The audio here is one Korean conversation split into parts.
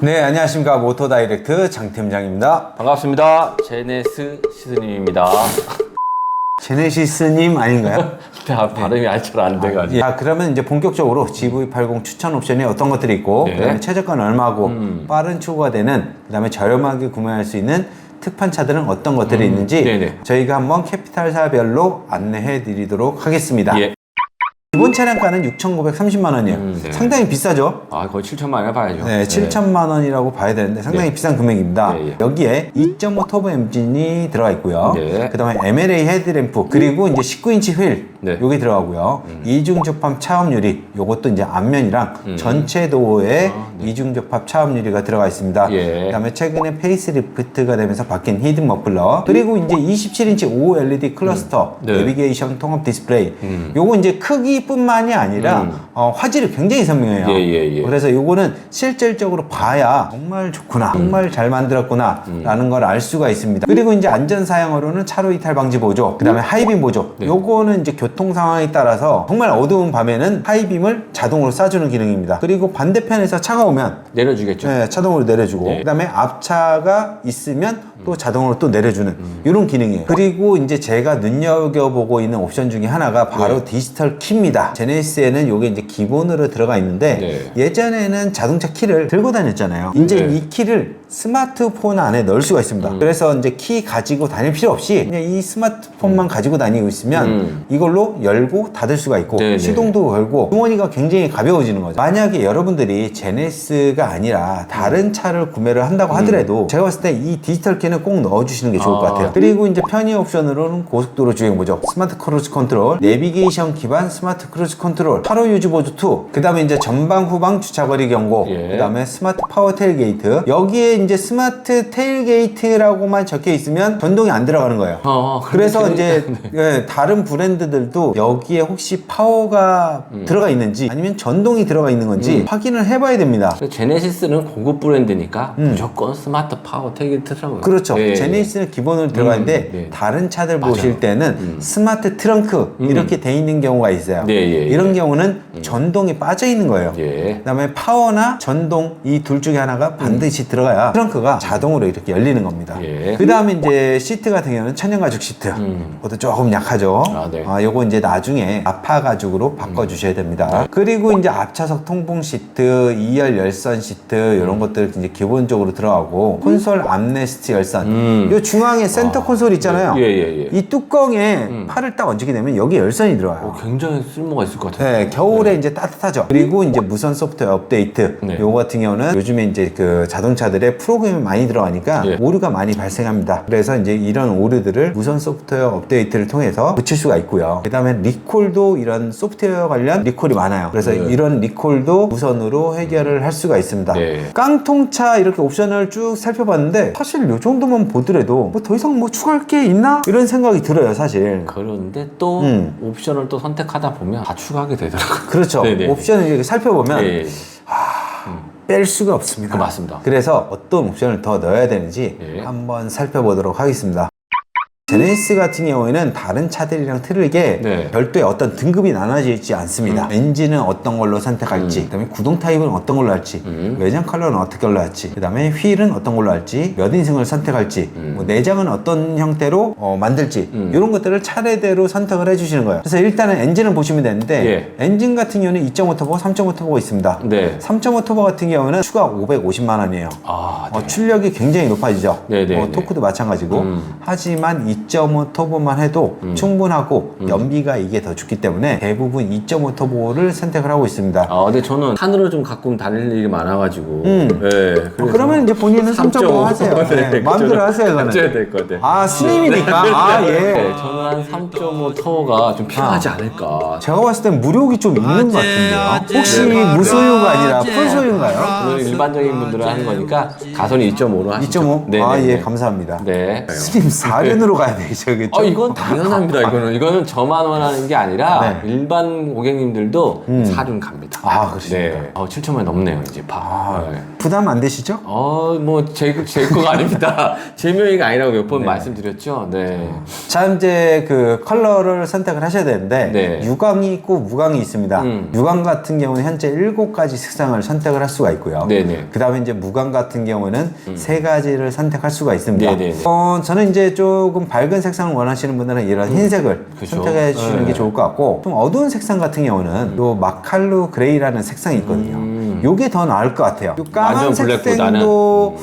네, 안녕하십니까. 모토다이렉트 장팀장입니다. 반갑습니다. 제네스 시스님입니다. 제네시스님 아닌가요? 발음이 잘 안 돼가지고. 그러면 이제 본격적으로 GV80 추천 옵션이 어떤 것들이 있고, 네. 그다음에 최저가는 얼마고, 빠른 추구가 되는, 그다음에 저렴하게 구매할 수 있는 특판차들은 어떤 것들이 있는지 네네. 저희가 한번 캐피탈사별로 안내해 드리도록 하겠습니다. 예. 기본 차량가는 6,930만 원이에요. 네. 상당히 비싸죠? 거의 7천만 원에 봐야죠. 네, 7천만 원이라고 봐야 되는데 상당히 네. 비싼 금액입니다. 예, 예. 여기에 2.5 터보 엔진이 들어가 있고요. 네. 그 다음에 MLA 헤드램프, 그리고 이제 19인치 휠, 네. 여기 들어가고요. 이중 접합 차업 유리, 요것도 이제 앞면이랑 전체 도어에 이중 접합 차업 유리가 들어가 있습니다. 예. 그 다음에 최근에 페이스리프트가 되면서 바뀐 히든 머플러, 그리고 이제 27인치 OLED 클러스터, 네. 내비게이션 통합 디스플레이, 요거 이제 크기뿐만이 아니라 화질이 굉장히 선명해요. 예. 그래서 요거는 실질적으로 봐야 정말 좋구나, 정말 잘 만들었구나 라는 걸 알 수가 있습니다. 그리고 이제 안전 사양으로는 차로 이탈 방지 보조, 그 다음에 하이빔 보조. 네. 요거는 이제 교통 상황에 따라서 정말 어두운 밤에는 하이빔을 자동으로 쏴주는 기능입니다. 그리고 반대편에서 차가 오면 내려주겠죠. 네, 자동으로 내려주고, 네. 그 다음에 앞차가 있으면 또 자동으로 또 내려주는 이런 기능이에요. 그리고 이제 제가 눈여겨보고 있는 옵션 중에 하나가 바로 디지털 키입니다. 제네시스에는 요게 이제 기본으로 들어가 있는데 예전에는 자동차 키를 들고 다녔잖아요. 이제 네. 이 키를 스마트폰 안에 넣을 수가 있습니다. 그래서 이제 키 가지고 다닐 필요 없이 그냥 이 스마트폰만 가지고 다니고 있으면 이걸로 열고 닫을 수가 있고 네네. 시동도 걸고 주머니가 굉장히 가벼워지는 거죠. 만약에 여러분들이 제네시스가 아니라 다른 차를 구매를 한다고 하더라도 제가 봤을 때 이 디지털 키는 꼭 넣어주시는 게 좋을 것 같아요. 그리고 이제 편의 옵션으로는 고속도로 주행 보조, 스마트 크루즈 컨트롤, 내비게이션 기반 스마트 크루즈 컨트롤, 차로 유지 보조 2, 그 다음에 이제 전방 후방 주차거리 경고, 예. 그 다음에 스마트 파워 테일게이트. 여기에 이제 스마트 테일게이트라고만 적혀 있으면 전동이 안 들어가는 거예요. 그래서 이제 예, 다른 브랜드들도 여기에 혹시 파워가 들어가 있는지 아니면 전동이 들어가 있는 건지 확인을 해봐야 됩니다. 제네시스는 고급 브랜드니까 무조건 스마트 파워 테이게이트라고요. 그렇죠. 제네시스는 기본으로 들어가 있는데 네. 다른 차들 보실 때는 스마트 트렁크 이렇게 돼 있는 경우가 있어요. 네, 예. 이런 경우는 전동이 빠져 있는 거예요. 예. 그다음에 파워나 전동 이 둘 중에 하나가 반드시 들어가야 트렁크가 자동으로 이렇게 열리는 겁니다. 예. 그 다음에 이제 시트 같은 경우는 천연 가죽 시트. 그것도 조금 약하죠. 네. 요거 이제 나중에 아파 가죽으로 바꿔주셔야 됩니다. 그리고 이제 앞차석 통풍 시트, 2열 열선 시트 이런 것들 이제 기본적으로 들어가고 콘솔 암레스트 열선. 요 중앙에 센터 콘솔 있잖아요. 예. 이 뚜껑에 팔을 딱 얹게 되면 여기 열선이 들어와요. 굉장히 쓸모가 있을 것 같아요. 네, 겨울에 이제 따뜻하죠. 그리고 이제 무선 소프트웨어 업데이트. 네. 요거 같은 경우는 요즘에 이제 그 자동차들의 프로그램이 많이 들어가니까 예. 오류가 많이 발생합니다. 그래서 이제 이런 오류들을 무선 소프트웨어 업데이트를 통해서 고칠 수가 있고요. 그 다음에 리콜도 이런 소프트웨어 관련 리콜이 많아요. 그래서 이런 리콜도 무선으로 해결을 할 수가 있습니다. 네. 깡통차 이렇게 옵션을 쭉 살펴봤는데 사실 요 정도만 보더라도 뭐 더 이상 뭐 추가할 게 있나? 이런 생각이 들어요, 사실. 그런데 또 옵션을 또 선택하다 보면 다 추가하게 되더라고요. 그렇죠. 네네. 옵션을 이렇게 살펴보면 예. 뺄 수가 없습니다. 맞습니다. 그래서 어떤 옵션을 더 넣어야 되는지 예. 한번 살펴보도록 하겠습니다. 제네시스 같은 경우에는 다른 차들이랑 틀리게 네. 별도의 어떤 등급이 나눠져 있지 않습니다. 엔진은 어떤 걸로 선택할지, 그다음에 구동 타입은 어떤 걸로 할지, 외장 컬러는 어떻게 걸로 할지, 그다음에 휠은 어떤 걸로 할지, 몇 인승을 선택할지, 뭐 내장은 어떤 형태로 만들지 이런 것들을 차례대로 선택을 해주시는 거예요. 그래서 일단은 엔진을 보시면 되는데 엔진 같은 경우는 2.5 터보, 3.5 터보가 있습니다. 네. 3.5 터보 같은 경우는 추가 550만 원이에요. 네. 출력이 굉장히 높아지죠. 네네. 토크도 마찬가지고. 하지만 2.5 터보만 해도 충분하고 연비가 이게 더 좋기 때문에 대부분 2.5 터보를 선택을 하고 있습니다. 근데 저는 산으로 좀 가끔 다닐 일이 많아가지고. 네. 그래서 그러면 이제 본인은 3.5 하세요. 네, 마음대로 하세요, 그거는. 맞춰야 될 것 같아요. 스님이니까. 예. 네, 저는 한 3.5 터보가 좀 필요하지 않을까. 제가 봤을 땐 무력이 좀 있는 것 같은데요. 혹시 무소유가 아니라 풀소유인가요? 그건 일반적인 분들은 하는 거니까 가솔린 2.5로 하시죠. 2.5? 네. 예, 감사합니다. 네. 스님 4륜으로 가야 있어야 되겠죠. 이건 당연합니다. 이거는 저만 원하는 게 아니라 네. 일반 고객님들도 사륜 갑니다. 아, 그렇습니까? 네. 7천만 넘네요, 이제 파. 네. 부담 안 되시죠? 제 거가 아닙니다. 제 명의가 아니라고 몇 번 말씀드렸죠. 네. 자, 이제 그 컬러를 선택을 하셔야 되는데 네. 유광이 있고 무광이 있습니다. 유광 같은 경우는 현재 7가지 색상을 선택을 할 수가 있고요. 네네. 그 다음에 이제 무광 같은 경우는 3가지를 선택할 수가 있습니다. 네네네. 저는 이제 조금 밝은 색상을 원하시는 분들은 이런 흰색을 그쵸. 선택해 주시는 게 좋을 것 같고, 좀 어두운 색상 같은 경우는 요 마칼루 그레이라는 색상이 있거든요. 요게 더 나을 것 같아요. 요 까만 완전 색상도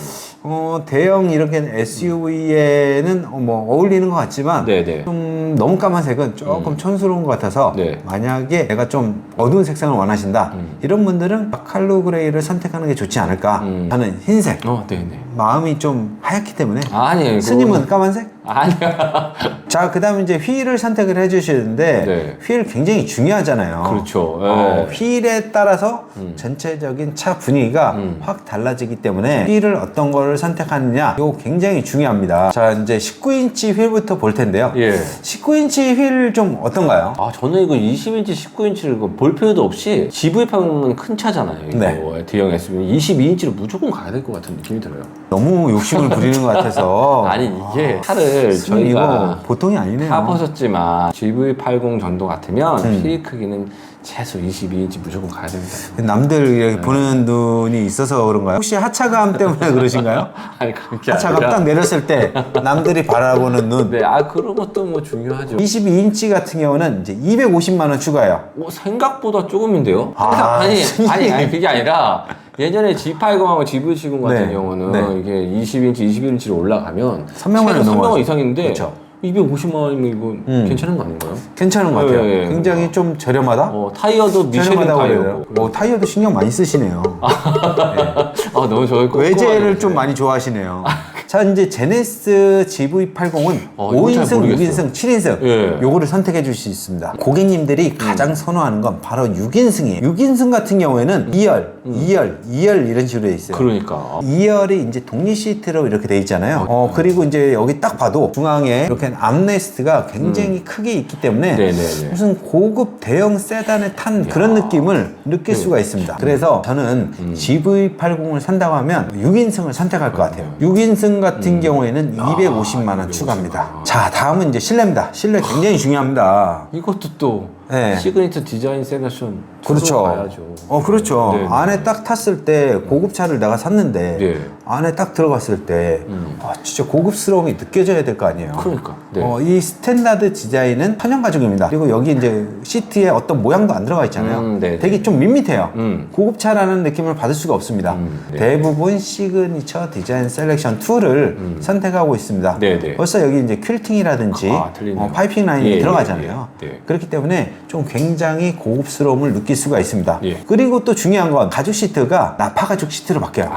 대형 이렇게 SUV에는 어울리는 것 같지만 네네. 좀 너무 까만색은 조금 촌스러운 것 같아서 네. 만약에 내가 좀 어두운 색상을 원하신다 이런 분들은 마칼루 그레이를 선택하는 게 좋지 않을까. 저는 흰색. 네네. 마음이 좀 하얗기 때문에. 아니에요. 스님은 까만색? 아니야. 자, 그 다음에 이제 휠을 선택을 해주시는데 네. 휠 굉장히 중요하잖아요. 그렇죠. 휠에 따라서 전체적인 차 분위기가 확 달라지기 때문에 휠을 어떤 거를 선택하느냐 이거 굉장히 중요합니다. 자, 이제 19인치 휠부터 볼 텐데요. 예. 19인치 휠 좀 어떤가요? 저는 이거 20인치, 19인치를 볼 필요도 없이 GV8은 큰 차잖아요. 이거 네. 대형 SUV 22인치로 무조건 가야 될 것 같은 느낌이 들어요. 너무 욕심을 부리는 것 같아서. 아니 이게 차를 스님, 이거 저희가 보통이 아니네요. 타보셨지만 GV80 정도 같으면 휠 크기는 최소 22인치 무조건 가야 됩니다. 남들 이렇게 보는 눈이 있어서 그런가요? 혹시 하차감 때문에 그러신가요? 아니 그게 하차감 아니라 딱 내렸을 때 남들이 바라보는 눈. 네, 그런 것도 뭐 중요하죠. 22인치 같은 경우는 이제 250만 원 추가예요. 생각보다 조금인데요. 아, 아니 그게 아니라 예전에 G80하고 GV70 같은 네, 경우는 네. 이게 20인치, 21인치로 올라가면 300만 원 최소 300만 원 넘어가죠. 이상인데 그렇죠. 250만 원이면 이거 괜찮은 거 아닌가요? 괜찮은 것 같아요. 네, 굉장히 좀 저렴하다? 타이어도 미쉐린 저렴하다고 타이어고. 그래요. 타이어도 신경 많이 쓰시네요. 너무 좋을 것 외제를 좀 많이 좋아하시네요. 자, 이제 제네시스 GV80은 이거 잘 5인승, 모르겠어요. 6인승, 7인승 예. 요거를 선택해 주실 수 있습니다. 고객님들이 가장 선호하는 건 바로 6인승이에요. 6인승 같은 경우에는 2열, 2열 이런 식으로 돼 있어요. 그러니까 2열이 이제 독립 시트로 이렇게 돼 있잖아요. 그리고 이제 여기 딱 봐도 중앙에 이렇게 암레스트가 굉장히 크게 있기 때문에 네네네. 무슨 고급 대형 세단에 탄 그런 느낌을 느낄 수가 있습니다. 그래서 저는 GV80을 산다고 하면 6인승을 선택할 것 같아요. 6인승 같은 경우에는 250만 원 추가합니다. 자, 다음은 이제 실내입니다. 실내 굉장히 중요합니다. 이것도 또 네. 시그니처 디자인 셀렉션 그렇죠. 가야죠. 그렇죠. 네, 네. 안에 딱 탔을 때 고급차를 내가 샀는데 네. 안에 딱 들어갔을 때 진짜 고급스러움이 느껴져야 될 거 아니에요. 그러니까. 네. 이 스탠다드 디자인은 천연 가죽입니다. 그리고 여기 이제 시트에 어떤 모양도 안 들어가 있잖아요. 네, 되게 좀 밋밋해요. 고급차라는 느낌을 받을 수가 없습니다. 네. 대부분 시그니처 디자인 셀렉션 2를 선택하고 있습니다. 네, 네. 벌써 여기 이제 퀼팅이라든지 틀리네요. 파이핑 라인이 예, 들어가잖아요. 예, 예. 그렇기 때문에 좀 굉장히 고급스러움을 느낄 수가 있습니다. 예. 그리고 또 중요한 건 가죽 시트가 나파 가죽 시트로 바뀌어요.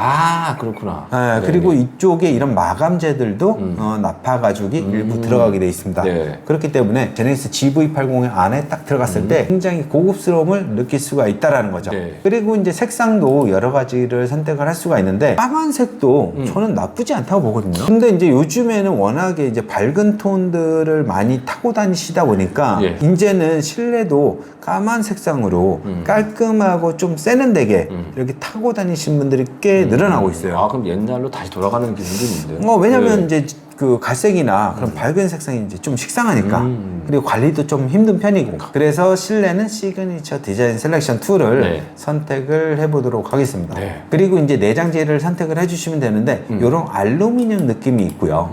그렇구나. 네, 그리고 이쪽에 이런 마감재들도 나파 가죽이 일부 들어가게 돼 있습니다. 네. 그렇기 때문에 제네시스 GV80 안에 딱 들어갔을 때 굉장히 고급스러움을 느낄 수가 있다라는 거죠. 네. 그리고 이제 색상도 여러 가지를 선택을 할 수가 있는데 까만색도 저는 나쁘지 않다고 보거든요. 근데 이제 요즘에는 워낙에 이제 밝은 톤들을 많이 타고 다니시다 보니까 예. 이제는 실내도 까만 색상으로 깔끔하고 좀 세련되게 이렇게 타고 다니시는 분들이 꽤 늘어나고 있어요. 그럼 옛날로 다시 돌아가는 기분도 있는데. 왜냐면 네. 이제 그 갈색이나 그런 밝은 색상이 이제 좀 식상하니까 그리고 관리도 좀 힘든 편이고 그래서 실내는 시그니처 디자인 셀렉션 2를 네. 선택을 해보도록 하겠습니다. 네. 그리고 이제 내장재를 선택을 해주시면 되는데 이런 알루미늄 느낌이 있고요.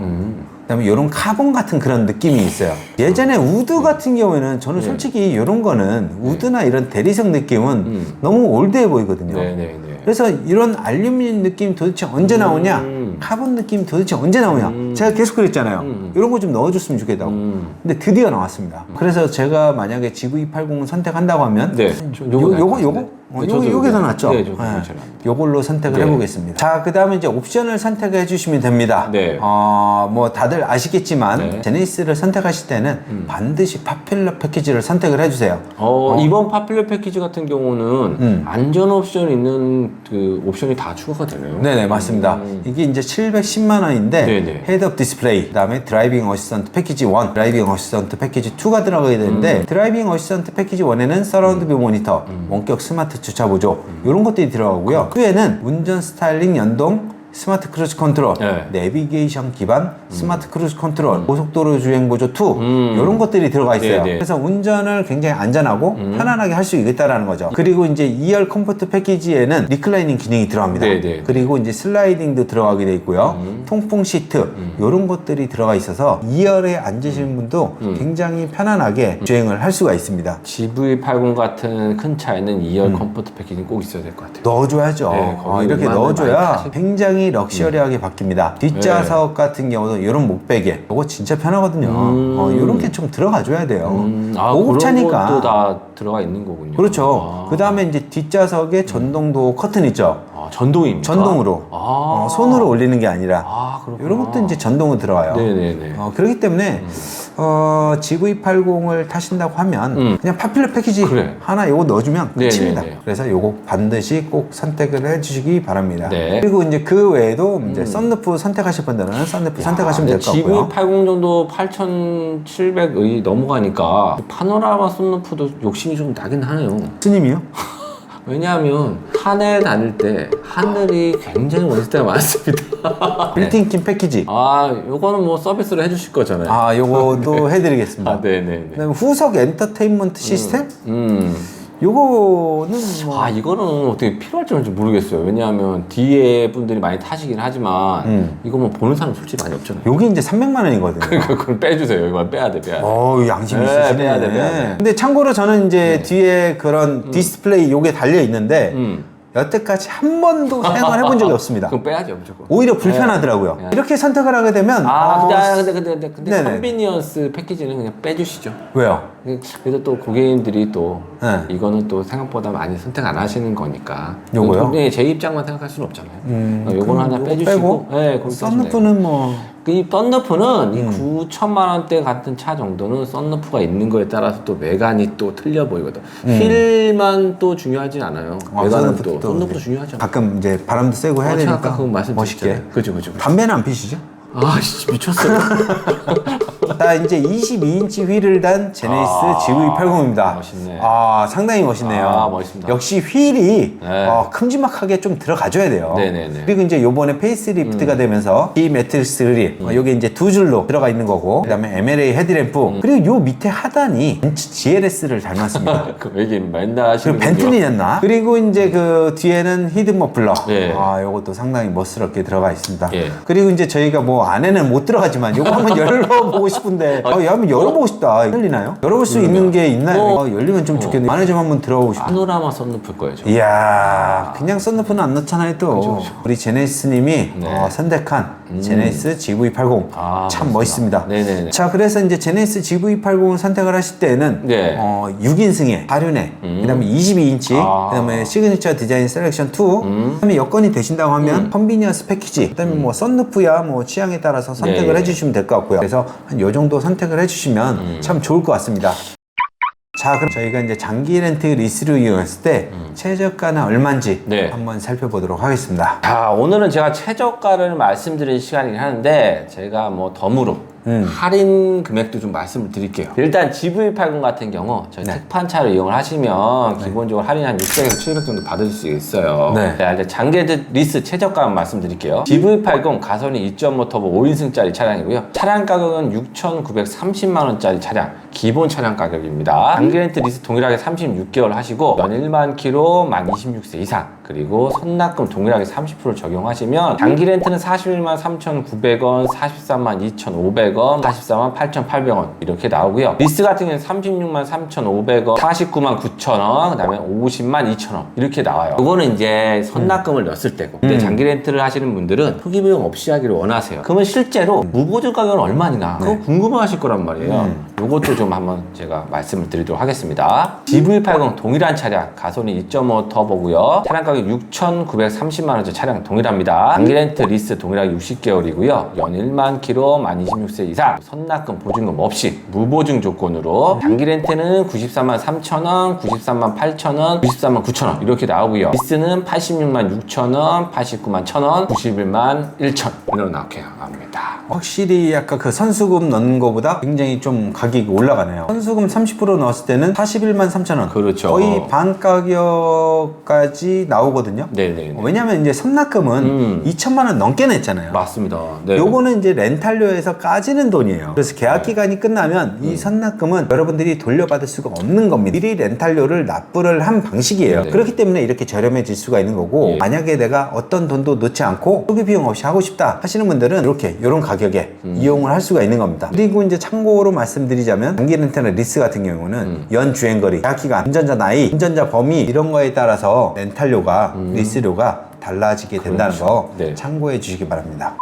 그다음에 이런 카본 같은 그런 느낌이 있어요. 예전에 우드 같은 경우에는 저는 솔직히 이런 거는 우드나 이런 대리석 느낌은 너무 올드해 보이거든요. 네네네. 그래서 이런 알루미늄 느낌 도대체 언제 나오냐? 카본 느낌 도대체 언제 나오냐? 제가 계속 그랬잖아요. 이런 거 좀 넣어줬으면 좋겠다고. 근데 드디어 나왔습니다. 그래서 제가 만약에 GV80 선택한다고 하면 네. 요거 요게 더 낫죠? 네, 저도 제일 요걸로 선택을 네. 해보겠습니다. 자, 그 다음에 이제 옵션을 선택해 주시면 됩니다. 네. 뭐 다들 아시겠지만 네. 제네시스를 선택하실 때는 반드시 파퓰러 패키지를 선택을 해주세요. 이번 파퓰러 패키지 같은 경우는 안전 옵션 있는 그 옵션이 다 추가가 되네요. 네네, 맞습니다. 이게 이제 710만 원인데 네네. 헤드업 디스플레이, 그다음에 드라이빙 어시스턴트 패키지 1, 드라이빙 어시스턴트 패키지 2가 들어가게 되는데 드라이빙 어시스턴트 패키지 1에는 서라운드 뷰 모니터, 원격 스마트 주차 보조 이런 것들이 들어가고요. 2에는 운전 스타일링 연동 스마트 크루즈 컨트롤, 네. 내비게이션 기반 스마트 크루즈 컨트롤, 고속도로 주행 보조 2 이런 것들이 들어가 있어요. 네네. 그래서 운전을 굉장히 안전하고 편안하게 할 수 있겠다라는 거죠. 그리고 이제 2열 컴포트 패키지에는 리클라이닝 기능이 들어갑니다. 네네. 그리고 이제 슬라이딩도 들어가게 돼 있고요. 통풍 시트 이런 것들이 들어가 있어서 2열에 앉으시는 분도 굉장히 편안하게 주행을 할 수가 있습니다. GV80 같은 큰 차에는 2열 컴포트 패키지는 꼭 있어야 될 것 같아요. 넣어줘야죠. 네, 거기 이렇게 음악을 넣어줘야 많이 타시- 굉장히 럭셔리하게 바뀝니다. 뒷좌석 같은 경우도 이런 목베개 이거 진짜 편하거든요. 이런 게 좀 들어가줘야 돼요. 고급 그런 차니까. 것도 다 들어가 있는 거군요. 그렇죠. 그 다음에 이제 뒷좌석에 전동도 커튼 있죠. 전동입니까? 전동으로 손으로 올리는 게 아니라 그렇구나. 이런 것도 이제 전동으로 들어가요. 네네네. 그렇기 때문에 GV80을 타신다고 하면 그냥 파퓰러 패키지 그래. 하나 요거 넣어주면 끝입니다. 네네네. 그래서 요거 반드시 꼭 선택을 해주시기 바랍니다. 네. 그리고 이제 그 외에도 이제 썬루프 선택하실 분들은 썬루프 선택하시면 될 것 같고요. GV80 정도 8,700의 넘어가니까 파노라마 썬루프도 욕심이 좀 나긴 하네요. 스님이요? 왜냐하면 산에 다닐 때 하늘이 굉장히 멋있을 때가 많습니다. 빌트인 킨 패키지. 요거는 뭐 서비스로 해주실 거잖아요. 요거도 해드리겠습니다. 네네네. 그다음에 후석 엔터테인먼트 시스템? 요거는 뭐 이거는 어떻게 필요할지 모르겠어요. 왜냐하면 뒤에 분들이 많이 타시긴 하지만 이거 뭐 보는 사람 솔직히 많이 없잖아요. 요게 이제 300만 원이거든요. 그러니까 그걸 빼주세요. 이거 빼야 돼. 양심 네, 있으시네. 빼야 돼. 근데 참고로 저는 이제 뒤에 그런 디스플레이 요게 달려 있는데 여태까지 한 번도 사용을 해본 적이 없습니다. 그럼 빼야죠, 무조건. 오히려 불편하더라고요. 네. 이렇게 선택을 하게 되면 근데 네네. 컨비니언스 패키지는 그냥 빼주시죠. 왜요? 그래서 또 고객님들이 또 네. 이거는 또 생각보다 많이 선택 안 하시는 거니까. 요거요? 네, 제 입장만 생각할 수는 없잖아요. 요거는 그럼 하나 요거 빼주시고. 빼고 네, 그럼 썬루프는 뭐 이 썬루프는 이 9천만 원대 같은 차 정도는 썬루프가 있는 거에 따라서 또 외관이 또 틀려 보이거든. 휠만 또 중요하진 않아요. 외관은 또 썬루프도 중요하죠. 가끔 이제 바람도 쐬고 해야 되니까 아까 그거 멋있게. 그죠. 담배는 안 피시죠? 미쳤어요. 자, 이제 22인치 휠을 단 제네시스 GV80입니다. 멋있네. 상당히 멋있네요. 멋있습니다. 역시 휠이 네. 큼지막하게 좀 들어가줘야 돼요. 네네네. 그리고 이제 요번에 페이스리프트가 되면서 이 매트리스 그릴 요게 이제 두 줄로 들어가 있는 거고 그다음에 MLA 헤드램프 그리고 요 밑에 하단이 벤츠 GLS를 닮았습니다. 왜 이게 맨날 하시는 그 벤틀리였나? 그리고 이제 그 뒤에는 히든 머플러. 네. 요것도 상당히 멋스럽게 들어가 있습니다. 예. 그리고 이제 저희가 뭐 안에는 못 들어가지만 요거 한번 열어보고 싶은데 한번 열어보고 싶다. 열리나요? 열어볼 수 있는 게 있나요? 열리면 좀 좋겠네요. 안에 좀 한번 들어보고 싶다. 파노라마 썬루프일 거예요. 저거. 이야, 그냥 썬루프는 안 넣잖아요, 또. 우리 제네시스님이 네. 선택한 제네시스 GV80 참 멋있습니다. 네네네. 자, 그래서 이제 제네시스 GV80을 선택을 하실 때는 네. 6인승에 8륜에 그다음에 22인치 그다음에 시그니처 디자인 셀렉션 2 그다음에 여건이 되신다고 하면 컨비니언스 패키지 그다음에 뭐 썬루프야 뭐 취향에 따라서 선택을 네. 해주시면 될 것 같고요. 그래서 한 요 정도 선택을 해주시면 참 좋을 것 같습니다. 자, 그럼 저희가 이제 장기 렌트 리스를 이용했을 때 최저가는 얼마인지 네. 한번 살펴보도록 하겠습니다. 자, 오늘은 제가 최저가를 말씀드릴 시간이긴 하는데 제가 뭐 덤으로 할인 금액도 좀 말씀을 드릴게요. 일단 GV80 같은 경우 저희 특판차를 이용을 하시면 기본적으로 할인 한 600에서 700 정도 받을 수 있어요. 네. 이제 장기 리스 최저가 한번 말씀드릴게요. GV80 가솔린 2.5 터보 5인승짜리 차량이고요. 차량 가격은 6,930만 원짜리 차량 기본 차량 가격입니다. 장기 렌트 리스 동일하게 36개월 하시고 연 1만 킬로 만 26세 이상 그리고 선납금 동일하게 30% 적용하시면 장기 렌트는 41만 3,900원, 43만 2,500원 44만 8,800원 이렇게 나오고요. 리스 같은 경우는 36만 3,500원, 49만 9,000원, 그 다음에 50만 2,000원 이렇게 나와요. 이거는 이제 선납금을 넣었을 때고 근데 장기 렌트를 하시는 분들은 초기 비용 없이 하기를 원하세요. 그러면 실제로 무보증 가격은 얼마냐 그거 궁금하실 거란 말이에요. 요것도 좀 좀 한번 제가 말씀을 드리도록 하겠습니다. GV80 동일한 차량, 가솔린 2.5 터보고요. 차량 가격 6,930만 원짜리 차량 동일합니다. 단기 렌트 리스 동일하게 60개월이고요. 연 1만 킬로, 만 26세 이상, 선납금, 보증금 없이 무보증 조건으로 단기 렌트는 94만 3천 원, 93만 8천 원, 94만 9천 원 이렇게 나오고요. 리스는 86만 6천 원, 89만 1천 원, 91만 1천 이렇게 나옵니다. 확실히 아까 그 선수금 넣는 거보다 굉장히 좀 가격이 올라가네요. 선수금 30% 넣었을 때는 41만 3천 원. 그렇죠. 거의 반 가격까지 나오거든요. 네네. 왜냐면 이제 선납금은 2천만 원 넘게 냈잖아요. 맞습니다. 네. 요거는 이제 렌탈료에서 까지는 돈이에요. 그래서 계약 기간이 끝나면 이 선납금은 여러분들이 돌려받을 수가 없는 겁니다. 미리 렌탈료를 납부를 한 방식이에요. 네. 그렇기 때문에 이렇게 저렴해질 수가 있는 거고, 예. 만약에 내가 어떤 돈도 넣지 않고 초기 비용 없이 하고 싶다 하시는 분들은 이런 가격에 이용을 할 수가 있는 겁니다. 그리고 이제 참고로 말씀드리자면 단기 렌트나 리스 같은 경우는 연 주행거리, 계약 기간, 운전자 나이, 운전자 범위 이런 거에 따라서 렌탈료가 리스료가 달라지게 된다는 거 네. 참고해 주시기 바랍니다.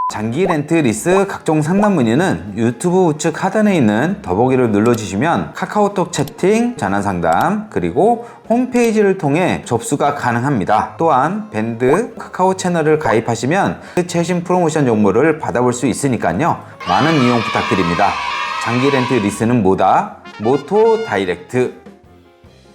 장기 렌트 리스 각종 상담 문의는 유튜브 우측 하단에 있는 더보기를 눌러주시면 카카오톡 채팅, 전화 상담, 그리고 홈페이지를 통해 접수가 가능합니다. 또한 밴드 카카오 채널을 가입하시면 최신 프로모션 정보를 받아볼 수 있으니까요. 많은 이용 부탁드립니다. 장기 렌트 리스는 뭐다? 모토 다이렉트.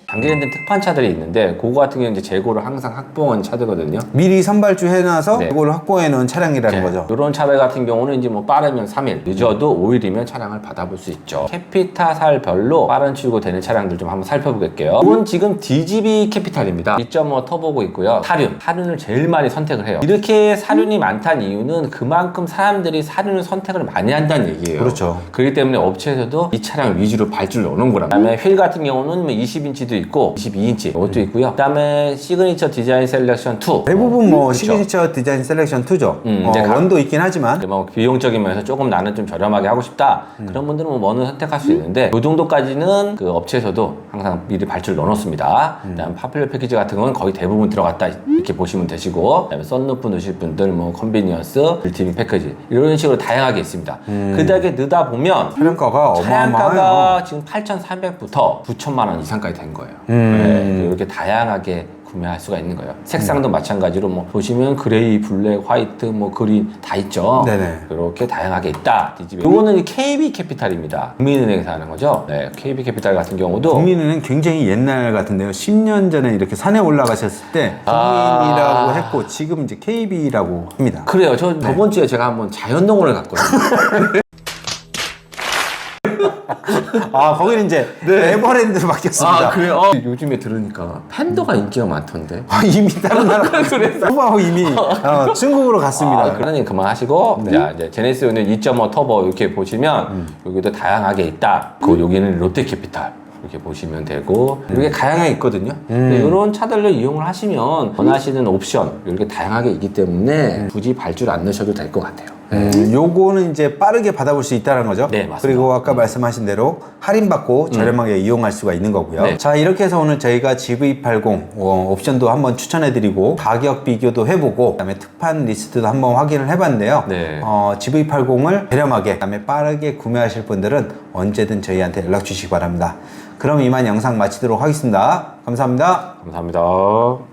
단기 렌트 특판차들이 있는데 그거 같은 경우는 이제 재고를 항상 확보한 차들거든요. 미리 선발주 해놔서 네. 이걸 확보해 놓은 차량이라는 거죠. 이런 차들 같은 경우는 이제 뭐 빠르면 3일, 늦어도 5일이면 차량을 받아볼 수 있죠. 캐피탈별로 빠른 출고되는 차량들 좀 한번 살펴보겠게요. 이건 지금 DGB 캐피탈입니다. 2.5 터보고 있고요. 사륜을 제일 많이 선택을 해요. 이렇게 사륜이 많다는 이유는 그만큼 사람들이 사륜을 선택을 많이 한다는 얘기예요. 그렇죠. 그렇기 때문에 업체에서도 이 차량 위주로 발주를 넣는 거라. 그다음에 휠 같은 경우는 20인치도 있고 22인치 이것도 있고요. 그다음에 시그니처 디자인 셀렉션 2 대부분 뭐 그렇죠. 시그니처 디자인 셀렉션 2죠. 이제 원도 있긴 하지만 근데 뭐 비용적인 면에서 조금 나는 좀 저렴하게 하고 싶다 그런 분들은 뭐 원을 선택할 수 있는데 이 정도까지는 그 업체에서도 항상 미리 발주를 넣어놓습니다. 그다음 파퓰러 패키지 같은 경우는 거의 대부분 들어갔다 이렇게 보시면 되시고, 그다음에 썬루프 넣으실 분들 뭐 컨비니언스, 빌트인 패키지 이런 식으로 다양하게 있습니다. 그다음에 넣다 보면 차량가가 어마어마해요. 차량가가 지금 8,400부터 9천만 원 이상까지 된 거예요. 네, 이렇게 다양하게 구매할 수가 있는 거예요. 색상도 마찬가지로 뭐 보시면 그레이, 블랙, 화이트, 뭐 그린 다 있죠. 네네. 이렇게 다양하게 있다. DGB. 이거는 KB 캐피탈입니다. 국민은행에서 하는 거죠. 네, KB 캐피탈 같은 경우도 국민은행 굉장히 옛날 같은데요. 10년 전에 이렇게 산에 올라가셨을 때 국민이라고 했고 지금 이제 KB라고 합니다. 그래요. 저 저번 주에 제가 한번 자연동원을 갔거든요. 아 거기는 이제 에버랜드로 바뀌었습니다. 그래요? 요즘에 들으니까 팬더가 인기가 많던데. 이미 다른 나라 후바하고 이미 중국으로 갔습니다. 그러니 그만하시고 자, 이제 제네시스는 2.5 터보 이렇게 보시면 여기도 다양하게 있다. 여기는 롯데캐피탈 이렇게 보시면 되고 이렇게 다양하게 있거든요. 이런 차들을 이용을 하시면 원하시는 옵션 이렇게 다양하게 있기 때문에 굳이 발주를 안 넣으셔도 될 것 같아요. 요거는 이제 빠르게 받아볼 수 있다는 거죠. 네, 맞습니다. 그리고 아까 말씀하신 대로 할인받고 저렴하게 이용할 수가 있는 거고요. 네. 자, 이렇게 해서 오늘 저희가 GV80 옵션도 한번 추천해드리고 가격 비교도 해보고 그다음에 특판 리스트도 한번 확인을 해봤는데요. 네. GV80을 저렴하게 그다음에 빠르게 구매하실 분들은 언제든 저희한테 연락 주시기 바랍니다. 그럼 이만 영상 마치도록 하겠습니다. 감사합니다. 감사합니다.